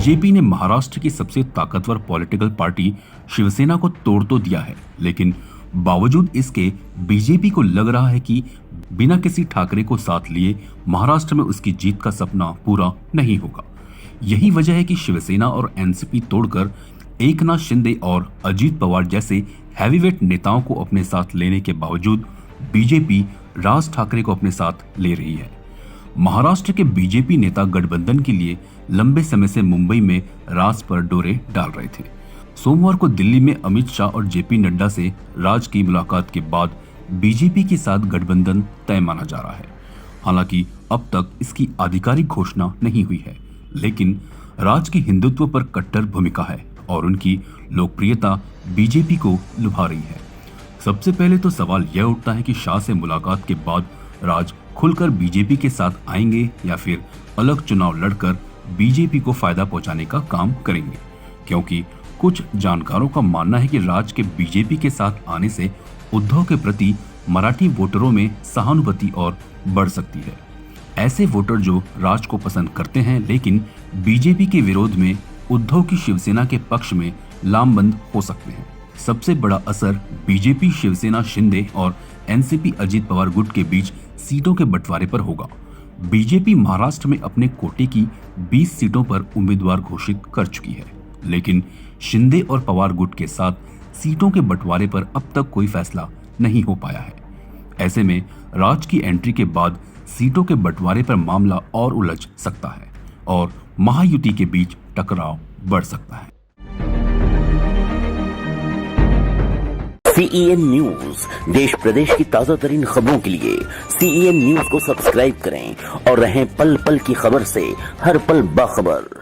BJP ने महाराष्ट्र की सबसे ताकतवर पॉलिटिकल पार्टी शिवसेना को तोड़ तो दिया है, लेकिन बावजूद इसके बीजेपी को लग रहा है कि बिना किसी ठाकरे को साथ लिए महाराष्ट्र में उसकी जीत का सपना पूरा नहीं होगा। यही वजह है कि शिवसेना और एनसीपी तोड़कर एकनाथ शिंदे और अजीत पवार जैसे हैवीवेट नेताओं को अपने साथ लेने के बावजूद बीजेपी राज ठाकरे को अपने साथ ले रही है। महाराष्ट्र के बीजेपी नेता गठबंधन के लिए लंबे समय से मुंबई में राज पर डोरे डाल रहे थे। सोमवार को दिल्ली में अमित शाह और जेपी नड्डा से राज की मुलाकात के बाद बीजेपी के साथ गठबंधन तय माना जा रहा है। हालांकि अब तक इसकी आधिकारिक घोषणा नहीं हुई है, लेकिन राज की हिंदुत्व पर कट्टर भूमिका है और उनकी लोकप्रियता बीजेपी को लुभा रही है। सबसे पहले तो सवाल यह उठता है कि शाह से मुलाकात के बाद राज खुलकर बीजेपी के साथ आएंगे या फिर अलग चुनाव लड़कर बीजेपी को फायदा पहुंचाने का काम करेंगे, क्योंकि कुछ जानकारों का मानना है कि राज के बीजेपी के साथ आने से उद्धव के प्रति मराठी वोटरों में सहानुभूति और बढ़ सकती है। ऐसे वोटर जो राज को पसंद करते हैं लेकिन बीजेपी के विरोध में उद्धव की शिवसेना के पक्ष में लामबंद हो सकते हैं। सबसे बड़ा असर बीजेपी शिवसेना शिंदे और एनसीपी अजीत पवार गुट के बीच सीटों के बंटवारे पर होगा। बीजेपी महाराष्ट्र में अपने कोटे की 20 सीटों पर उम्मीदवार घोषित कर चुकी है, लेकिन शिंदे और पवार गुट के साथ सीटों के बंटवारे पर अब तक कोई फैसला नहीं हो पाया है। ऐसे में राज की एंट्री के बाद सीटों के बंटवारे पर मामला और उलझ सकता है और महायुति के बीच टकराव बढ़ सकता है। CEN न्यूज देश प्रदेश की ताजा तरीन खबरों के लिए CEN न्यूज को सब्सक्राइब करें और रहें पल पल की खबर से हर पल बाखबर।